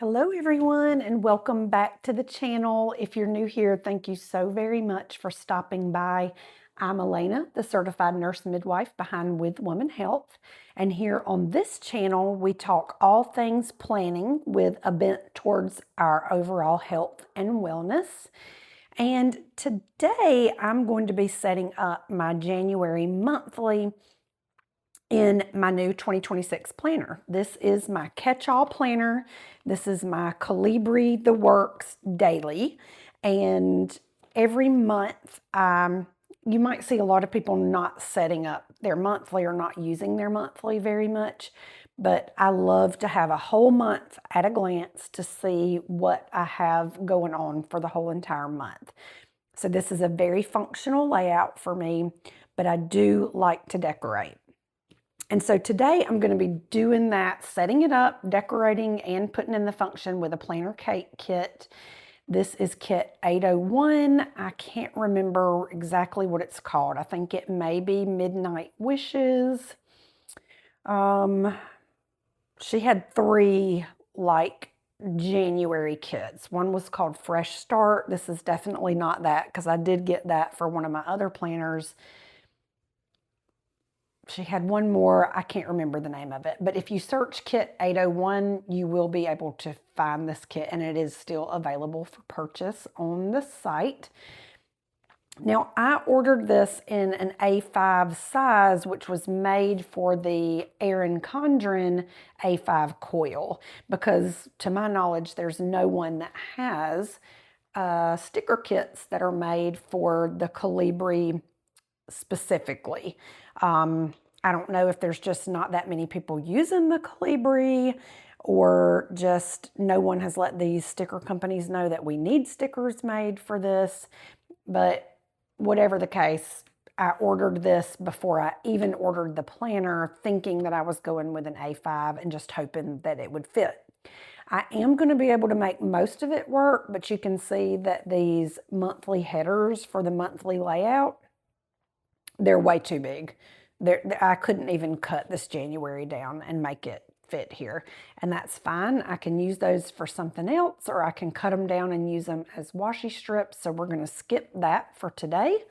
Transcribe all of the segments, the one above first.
Hello everyone and welcome back to the channel. If you're new here, thank you so very much for stopping by. I'm Elena, the certified nurse midwife behind With Woman Health. And here on this channel, we talk all things planning with a bent towards our overall health and wellness. And today I'm going to be setting up my January monthly in my new 2026 planner. This is my catch-all planner. This is my Colibri The Works Daily. And every month, you might see a lot of people not setting up their monthly or not using their monthly very much. But I love to have a whole month at a glance to see what I have going on for the whole entire month. So this is a very functional layout for me, but I do like to decorate. And so today I'm going to be doing that, setting it up, decorating, and putting in the function with a planner cake kit. This is kit 801. I can't remember exactly what it's called. I think it may be Midnight Wishes. She had three like January kits. One was called Fresh Start. This is definitely not that because I did get that for one of my other planners. She had one more, I can't remember the name of it, but if you search kit 801, you will be able to find this kit, and it is still available for purchase on the site. Now, I ordered this in an A5 size, which was made for the Erin Condren A5 coil, because to my knowledge, there's no one that has sticker kits that are made for the Colibri specifically. I don't know if there's just not that many people using the Colibri, or just no one has let these sticker companies know that we need stickers made for this. But whatever the case, I ordered this before I even ordered the planner, thinking that I was going with an A5 and just hoping that it would fit. I am going to be able to make most of it work, but you can see that these monthly headers for the monthly layout, they're way too big. I couldn't even cut this January down and make it fit here. And that's fine. I can use those for something else, or I can cut them down and use them as washi strips. So we're going to skip that for today.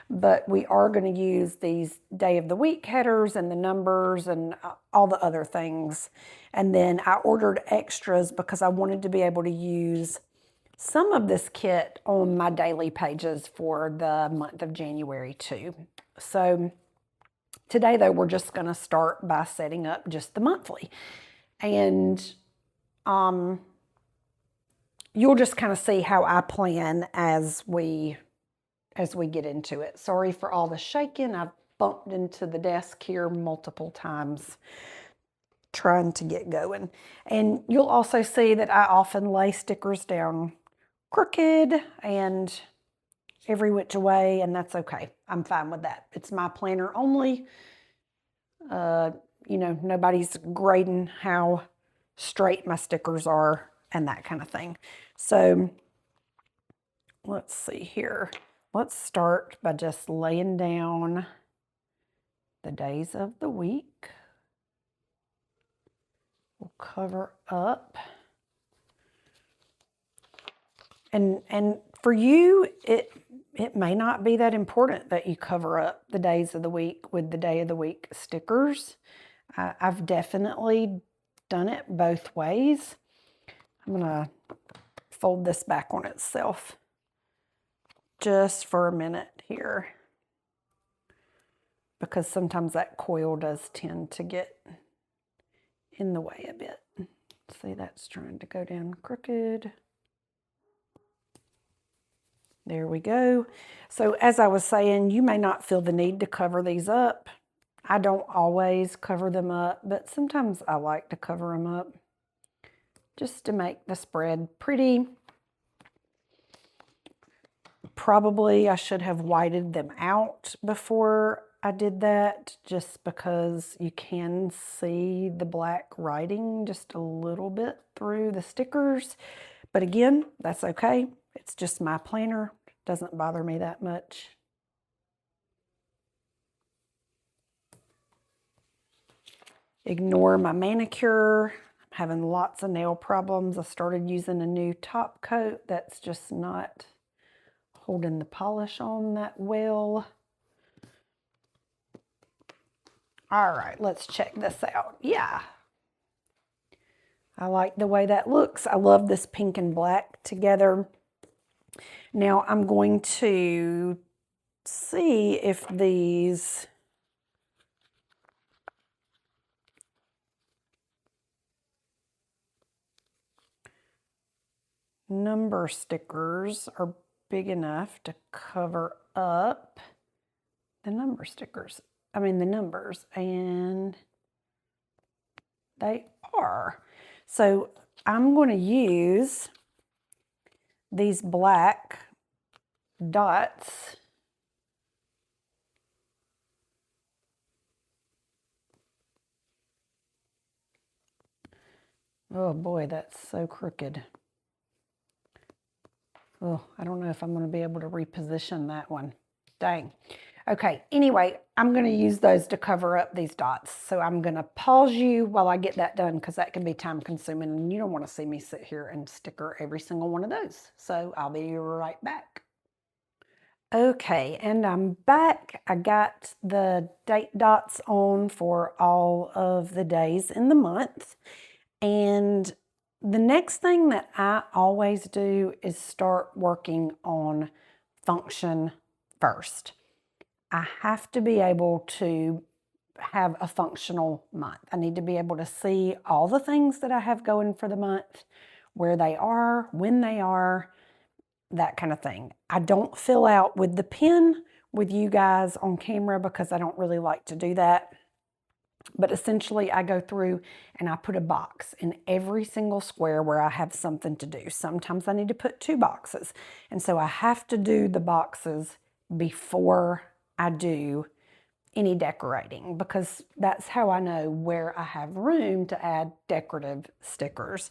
But we are going to use these day of the week headers and the numbers and all the other things. And then I ordered extras because I wanted to be able to use some of this kit on my daily pages for the month of January too. So today, though, we're just going to start by setting up just the monthly. And you'll just kind of see how I plan as we get into it. Sorry for all the shaking. I've bumped into the desk here multiple times trying to get going. And you'll also see that I often lay stickers down crooked and every which way, and that's okay. I'm fine with that. It's my planner only. Nobody's grading how straight my stickers are and that kind of thing. So let's see here. Let's start by just laying down the days of the week. We'll cover up. And for you, it may not be that important that you cover up the days of the week with the day of the week stickers. I've definitely done it both ways. I'm going to fold this back on itself just for a minute here, because sometimes that coil does tend to get in the way a bit. See, that's trying to go down crooked. There we go. So as I was saying, you may not feel the need to cover these up. I don't always cover them up, but sometimes I like to cover them up just to make the spread pretty. Probably I should have whited them out before I did that, just because you can see the black writing just a little bit through the stickers. But again, that's okay. It's just my planner. It doesn't bother me that much. Ignore my manicure. having lots of nail problems. I started using a new top coat that's just not holding the polish on that well. All right, let's check this out. Yeah, I like the way that looks. I love this pink and black together. Now I'm going to see if these number stickers are big enough to cover up the number stickers. I mean the numbers, and they are. So I'm going to use these black dots Oh boy, that's so crooked. Oh, I don't know if I'm going to be able to reposition that one. Dang. Okay, anyway, I'm going to use those to cover up these dots. So I'm going to pause you while I get that done because that can be time consuming and you don't want to see me sit here and sticker every single one of those. So I'll be right back. Okay, and I'm back. I got the date dots on for all of the days in the month. And the next thing that I always do is start working on function first. I have to be able to have a functional month. I need to be able to see all the things that I have going for the month, where they are, when they are, that kind of thing. I don't fill out with the pen with you guys on camera because I don't really like to do that. But essentially, I go through and I put a box in every single square where I have something to do. Sometimes I need to put 2 boxes. And so I have to do the boxes before I do any decorating because that's how I know where I have room to add decorative stickers.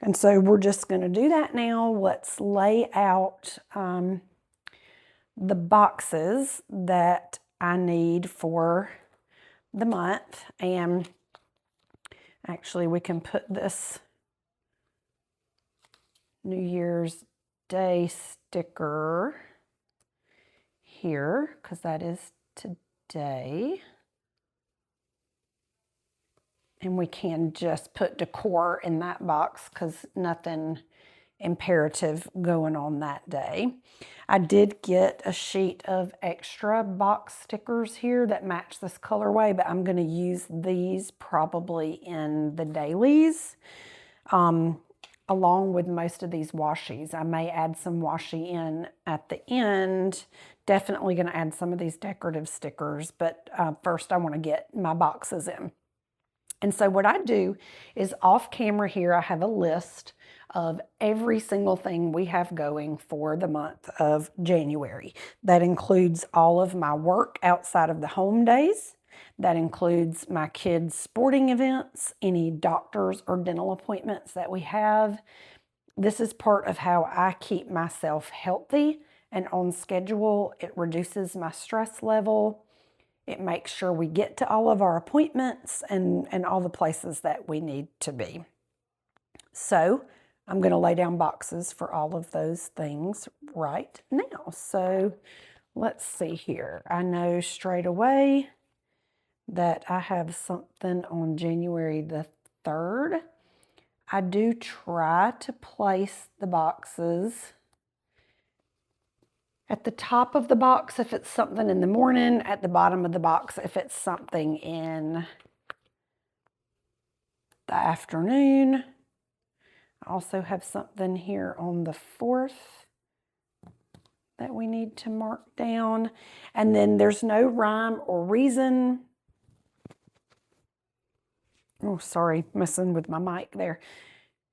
And so we're just going to do that now. Let's lay out the boxes that I need for the month. And actually we can put this New Year's Day sticker here because that is today. And we can just put decor in that box because nothing imperative going on that day. I did get a sheet of extra box stickers here that match this colorway, but I'm going to use these probably in the dailies along with most of these washies. I may add some washi in at the end. Definitely going to add some of these decorative stickers, but first I want to get my boxes in. And so what I do is off camera here, I have a list of every single thing we have going for the month of January. That includes all of my work outside of the home days. That includes my kids' sporting events, any doctors or dental appointments that we have. This is part of how I keep myself healthy and on schedule. It reduces my stress level. It makes sure we get to all of our appointments and all the places that we need to be. So I'm going to lay down boxes for all of those things right now. So let's see here. I know straight away that I have something on January the 3rd. I do try to place the boxes at the top of the box if it's something in the morning, at the bottom of the box if it's something in the afternoon. I also have something here on the 4th that we need to mark down. And then there's no rhyme or reason. Oh, sorry, messing with my mic there.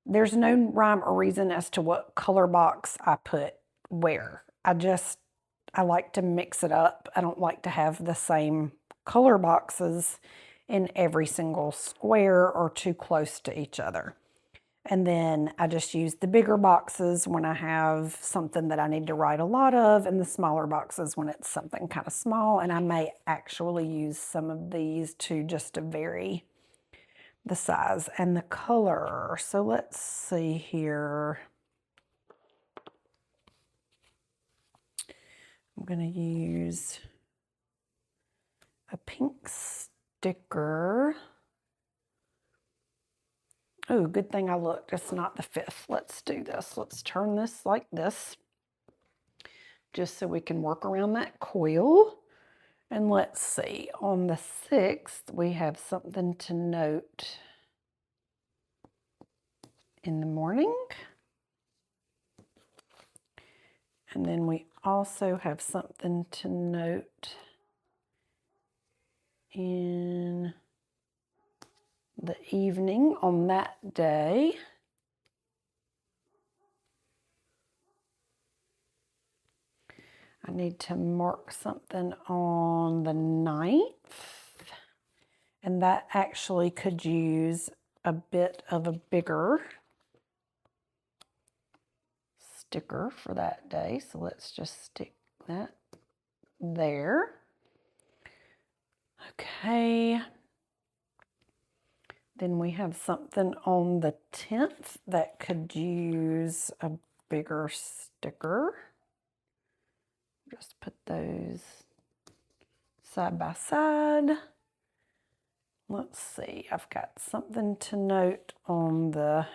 There's no rhyme or reason as to what color box I put where. I like to mix it up. I don't like to have the same color boxes in every single square or too close to each other. And then I just use the bigger boxes when I have something that I need to write a lot of, and the smaller boxes when it's something kind of small. And I may actually use some of these to just to vary the size and the color. So let's see here. I'm going to use a pink sticker. Oh, good thing I looked. It's not the 5th. Let's do this. Let's turn this like this, just so we can work around that coil. And let's see, on the 6th, we have something to note in the morning. And then we also have something to note in the evening on that day. I need to mark something on the 9th, and that actually could use a bit of a bigger sticker for that day. So let's just stick that there. Okay. Then we have something on the 10th that could use a bigger sticker. Just put those side by side. Let's see, I've got something to note on the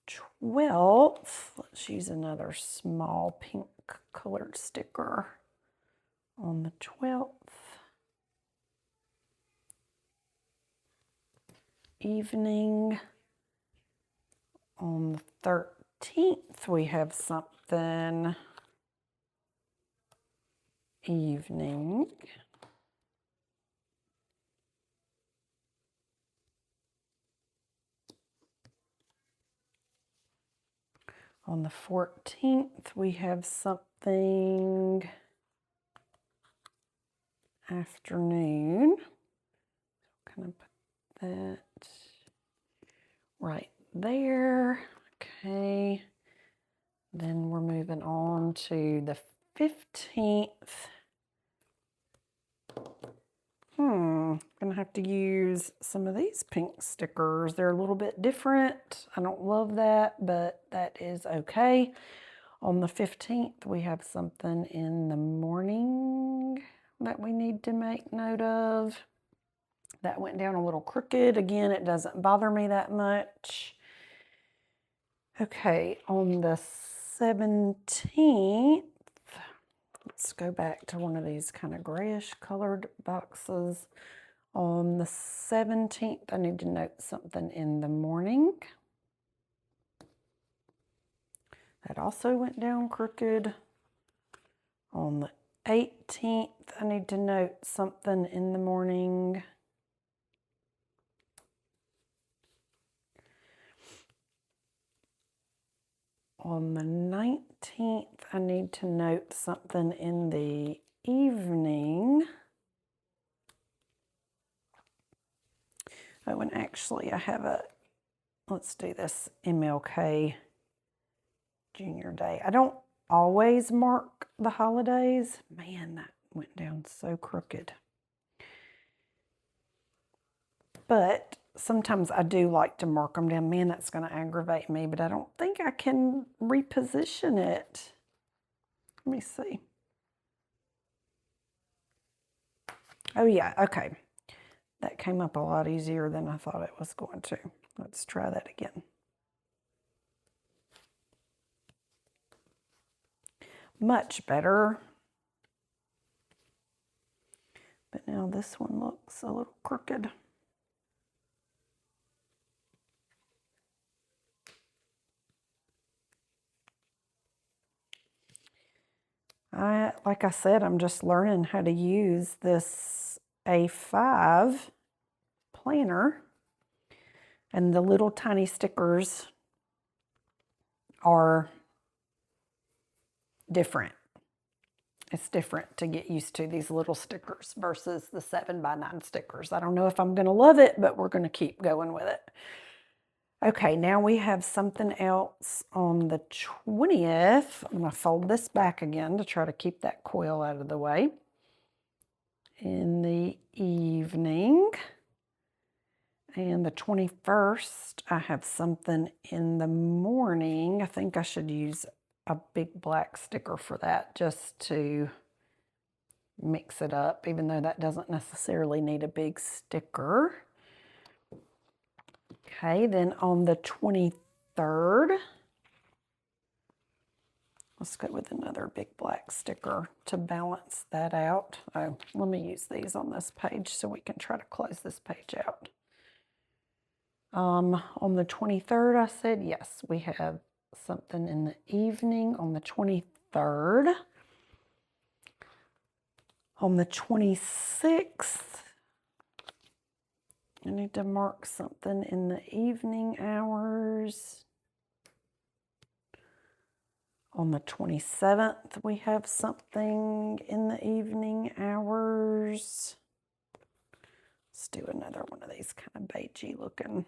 12th. Let's use another small pink colored sticker on the 12th. Evening. On the 13th, we have something evening. On the 14th, we have something afternoon. Kind of put that right there. Okay. Then we're moving on to the 15th. Gonna have to use some of these pink stickers. They're a little bit different. I don't love that, but that is okay. On the 15th, we have something in the morning that we need to make note of. That went down a little crooked. Again, it doesn't bother me that much. Okay, on the 17th, let's go back to one of these kind of grayish colored boxes. On the 17th, I need to note something in the morning. That also went down crooked. On the 18th, I need to note something in the morning. On the 19th, I need to note something in the evening. Oh, and actually I have let's do this MLK Junior Day. I don't always mark the holidays. Man, that went down so crooked. But sometimes I do like to mark them down. Man, that's going to aggravate me, but I don't think I can reposition it. Let me see. Oh yeah, okay. That came up a lot easier than I thought it was going to. Let's try that again. Much better. But now this one looks a little crooked. Like I said, I'm just learning how to use this A5 planner, and the little tiny stickers are different. It's different to get used to these little stickers versus the 7x9 stickers. I don't know if I'm going to love it, but we're going to keep going with it. Okay, now we have something else on the 20th. I'm going to fold this back again to try to keep that coil out of the way. In the evening. And the 21st, I have something in the morning. I think I should use a big black sticker for that just to mix it up, even though that doesn't necessarily need a big sticker. Okay, then on the 23rd, let's go with another big black sticker to balance that out. Oh, let me use these on this page so we can try to close this page out. On the 23rd, I said, yes, we have something in the evening on the 23rd. On the 26th, I need to mark something in the evening hours. On the 27th, we have something in the evening hours. Let's do another one of these kind of beigey looking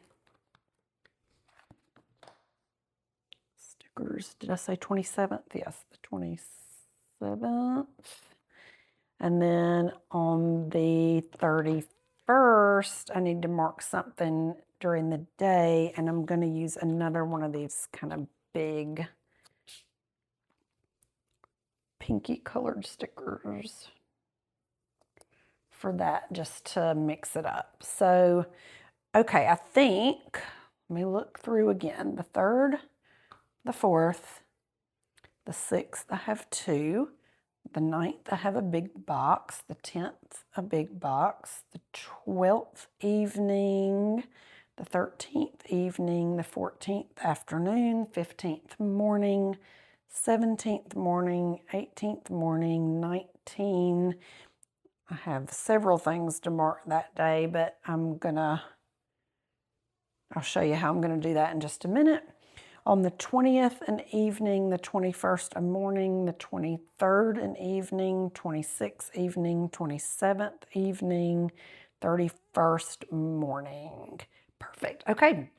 stickers. Did I say 27th? Yes, the 27th. And then on the 31st, I need to mark something during the day, and I'm going to use another one of these kind of big pinky colored stickers for that, just to mix it up. So, okay, I think, let me look through again. The 3rd, the 4th, the 6th, I have 2. The 9th, I have a big box. The 10th, a big box. The 12th evening, the 13th evening, the 14th afternoon, 15th morning, 17th morning, 18th morning, 19. I have several things to mark that day, but I'll show you how I'm going to do that in just a minute. On the 20th, an evening, the 21st, a morning, the 23rd, an evening, 26th evening, 27th evening, 31st morning. Perfect. Okay,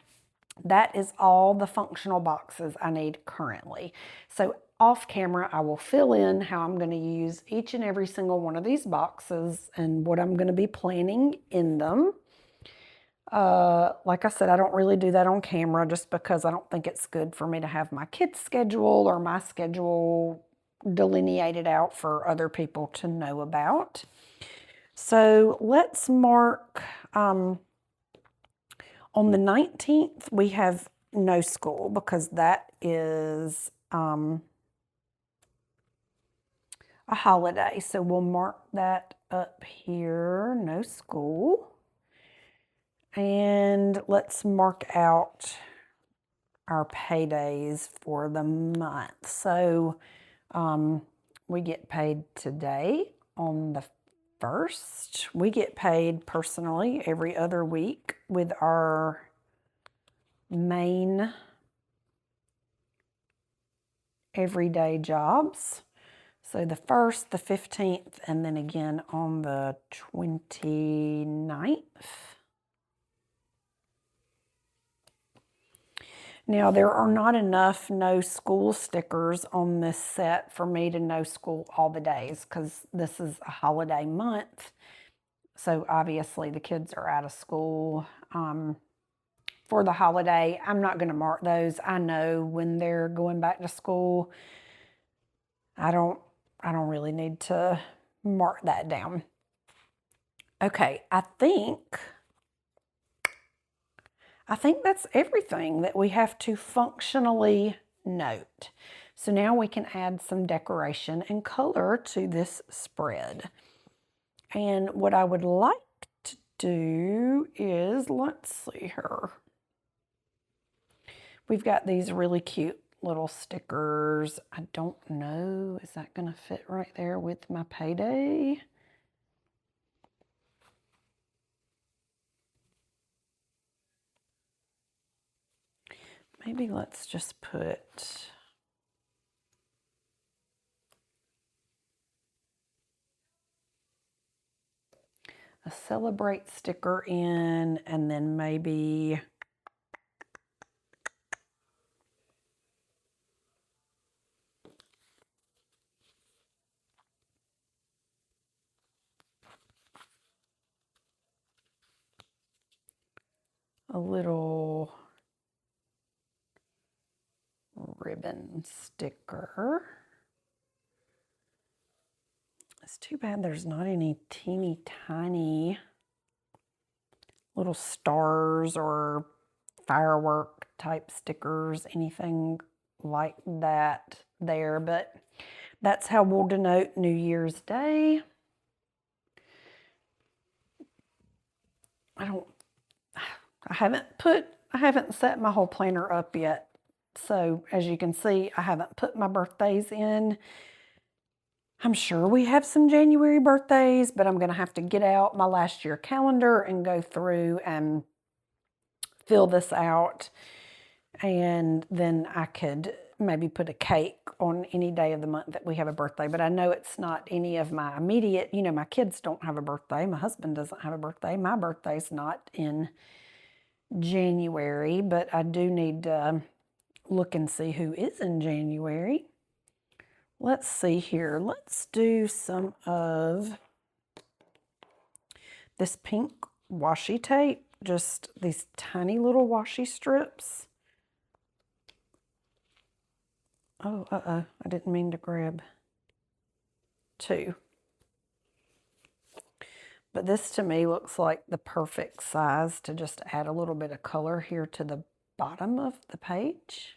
that is all the functional boxes I need currently. So off camera, I will fill in how I'm going to use each and every single one of these boxes and what I'm going to be planning in them. Like I said, I don't really do that on camera just because I don't think it's good for me to have my kids' schedule or my schedule delineated out for other people to know about. So let's mark, on the 19th, we have no school because that is a holiday. So we'll mark that up here, no school. And let's mark out our paydays for the month. So we get paid today on the 1st. We get paid personally every other week with our main everyday jobs. So the 1st, the 15th, and then again on the 29th. Now, there are not enough no school stickers on this set for me to no school all the days because this is a holiday month. So obviously the kids are out of school for the holiday. I'm not going to mark those. I know when they're going back to school, I don't really need to mark that down. Okay, I think that's everything that we have to functionally note. So now we can add some decoration and color to this spread. And what I would like to do is, let's see here. We've got these really cute little stickers. I don't know, is that going to fit right there with my payday? Maybe let's just put a celebrate sticker in, and then maybe a little ribbon sticker. It's too bad there's not any teeny tiny little stars or firework type stickers, anything like that there, but that's how we'll denote New Year's Day. I haven't set my whole planner up yet. So as you can see, I haven't put my birthdays in. I'm sure we have some January birthdays, but I'm going to have to get out my last year calendar and go through and fill this out. And then I could maybe put a cake on any day of the month that we have a birthday. But I know it's not any of my immediate, my kids don't have a birthday. My husband doesn't have a birthday. My birthday's not in January, but I do need to look and see who is in January. Let's see here. Let's do some of this pink washi tape, just these tiny little washi strips. Oh, I didn't mean to grab two. But this to me looks like the perfect size to just add a little bit of color here to the bottom of the page.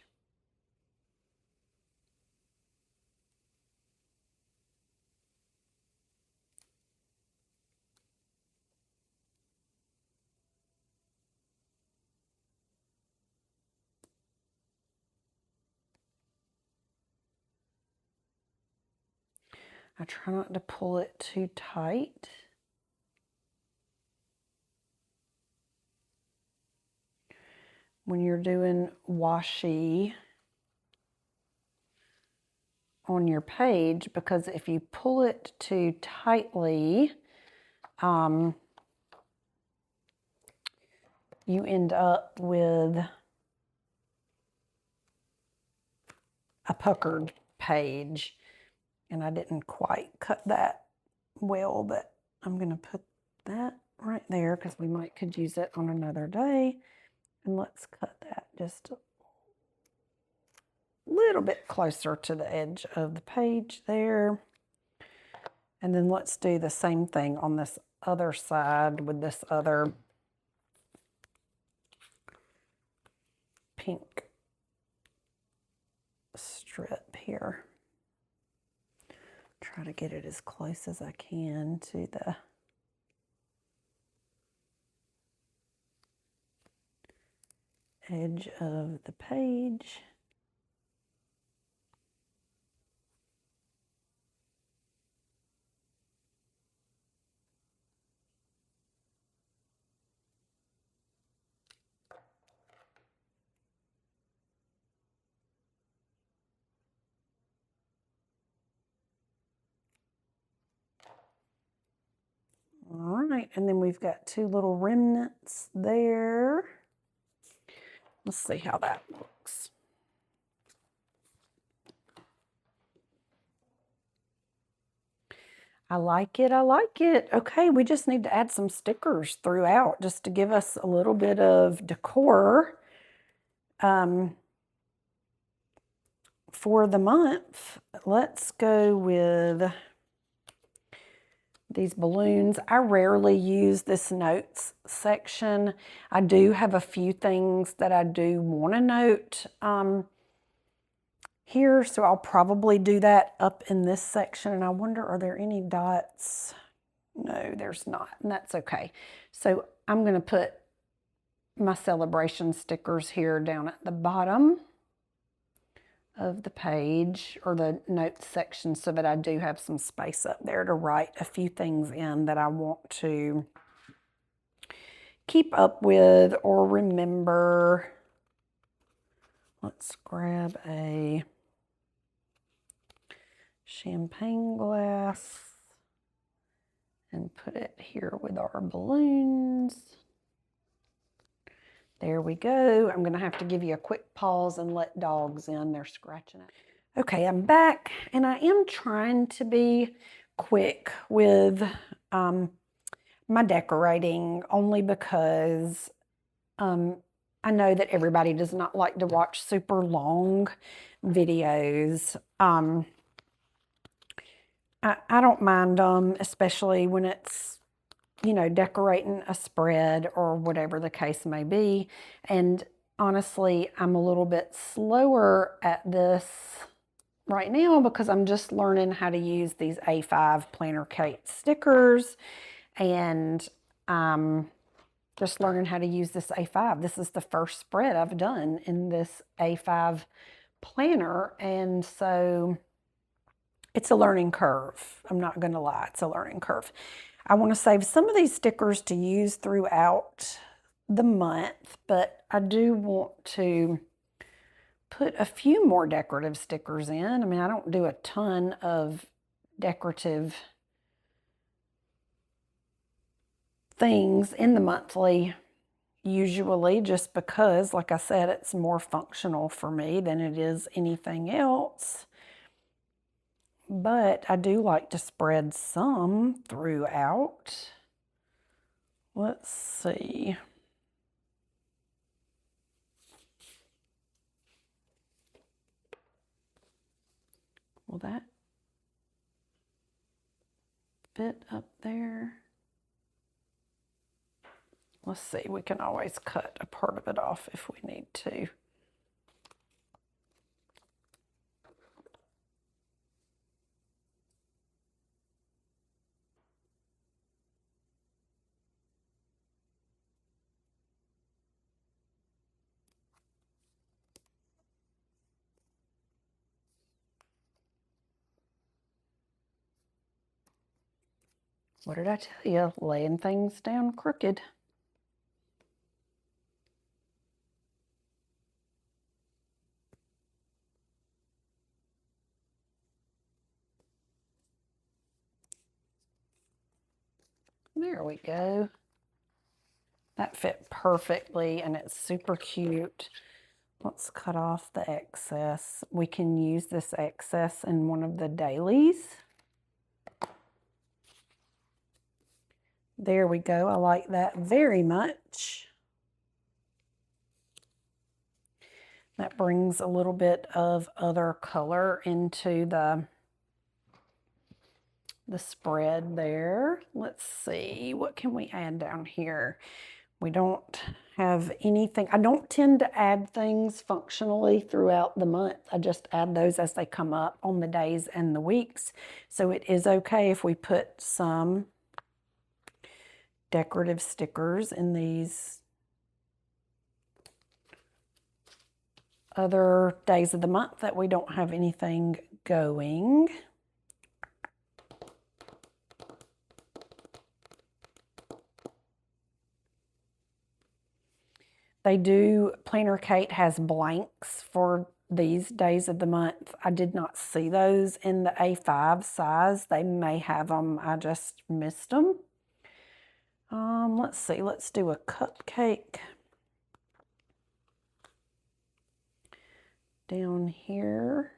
I try not to pull it too tight. When you're doing washi on your page, because if you pull it too tightly, you end up with a puckered page. And I didn't quite cut that well, but I'm going to put that right there because we could use it on another day. And let's cut that just a little bit closer to the edge of the page there. And then let's do the same thing on this other side with this other pink strip here. Try to get it as close as I can to the edge of the page. All right, and then we've got two little remnants there. Let's see how that looks. I like it, I like it. Okay, we just need to add some stickers throughout just to give us a little bit of decor for the month. Let's go with these balloons. I rarely use this notes section. I do have a few things that I do want to note here, so I'll probably do that up in this section. And I wonder, are there any dots? No, there's not, and that's okay. So I'm going to put my celebration stickers here down at the bottom of the page or the notes section so that I do have some space up there to write a few things in that I want to keep up with or remember. Let's grab a champagne glass and put it here with our balloons. There we go. I'm going to have to give you a quick pause and let dogs in. They're scratching it. Okay, I'm back, and I am trying to be quick with my decorating only because I know that everybody does not like to watch super long videos. I don't mind them, especially when it's, you know, decorating a spread or whatever the case may be. And honestly, I'm a little bit slower at this right now because I'm just learning how to use these A5 Planner Kate stickers, and just learning how to use this A5. This is the first spread I've done in this A5 planner, and so it's a learning curve. I'm not going to lie, it's a learning curve. I want to save some of these stickers to use throughout the month, but I do want to put a few more decorative stickers in. I mean, I don't do a ton of decorative things in the monthly usually, just because, like I said, it's more functional for me than it is anything else. But I do like to spread some throughout. Let's see. Will that fit up there? Let's see, we can always cut a part of it off if we need to. What did I tell you? Laying things down crooked. There we go. That fit perfectly and it's super cute. Let's cut off the excess. We can use this excess in one of the dailies. There we go. I like that very much. That brings a little bit of other color into the spread there. Let's see, what can we add down here? We don't have anything. I don't tend to add things functionally throughout the month. I just add those as they come up on the days and the weeks. So it is okay if we put some decorative stickers in these other days of the month that we don't have anything going. They do, Planner Kate has blanks for these days of the month. I did not see those in the A5 size. They may have them, I just missed them. Let's see, let's do a cupcake down here.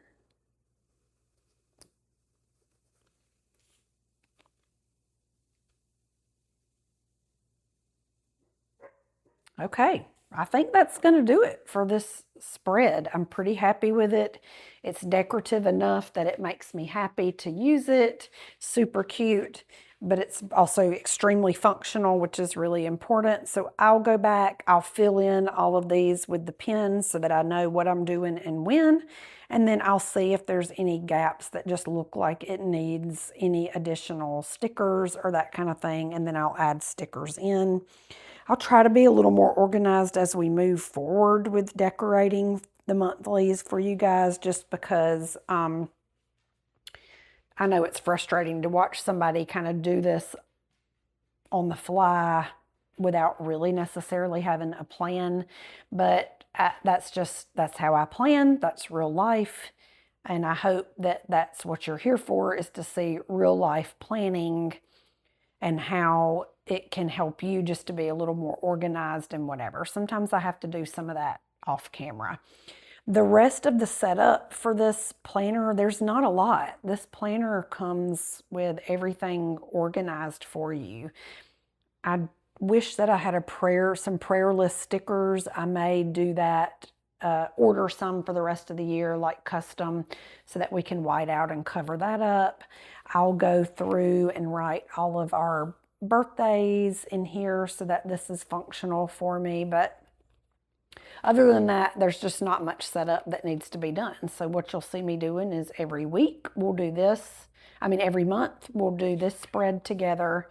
Okay, I think that's going to do it for this spread. I'm pretty happy with it. It's decorative enough that it makes me happy to use it. Super cute, but it's also extremely functional, which is really important. So I'll go back, I'll fill in all of these with the pins so that I know what I'm doing and when. And then I'll see if there's any gaps that just look like it needs any additional stickers or that kind of thing. And then I'll add stickers in. I'll try to be a little more organized as we move forward with decorating the monthlies for you guys, just because I know it's frustrating to watch somebody kind of do this on the fly without really necessarily having a plan. But that's how I plan. That's real life. And I hope that that's what you're here for, is to see real life planning and how it can help you just to be a little more organized and whatever. Sometimes I have to do some of that off camera. The rest of the setup for this planner, there's not a lot. This planner comes with everything organized for you. I wish that I had some prayer list stickers. I may do that, order some for the rest of the year, like custom, so that we can white out and cover that up. I'll go through and write all of our birthdays in here so that this is functional for me. But other than that, there's just not much setup that needs to be done. So what you'll see me doing is every week we'll do this. Every month we'll do this spread together.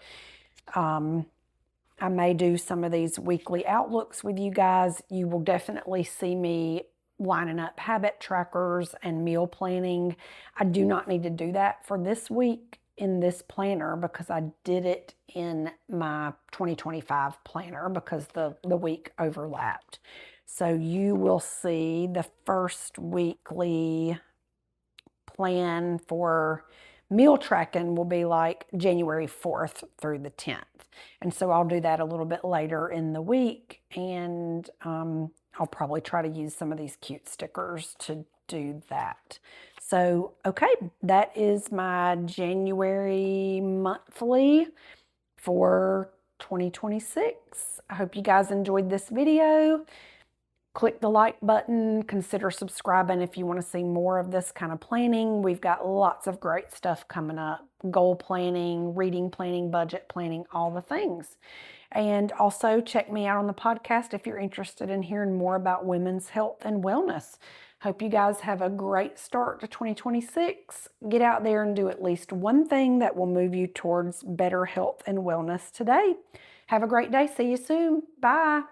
I may do some of these weekly outlooks with you guys. You will definitely see me lining up habit trackers and meal planning. I do not need to do that for this week in this planner because I did it in my 2025 planner because the week overlapped. So you will see the first weekly plan for meal tracking will be like January 4th through the 10th. And so I'll do that a little bit later in the week, and I'll probably try to use some of these cute stickers to do that. So, okay, that is my January monthly for 2026. I hope you guys enjoyed this video. Click the like button, consider subscribing if you want to see more of this kind of planning. We've got lots of great stuff coming up. Goal planning, reading planning, budget planning, all the things. And also check me out on the podcast if you're interested in hearing more about women's health and wellness. Hope you guys have a great start to 2026. Get out there and do at least one thing that will move you towards better health and wellness today. Have a great day. See you soon. Bye.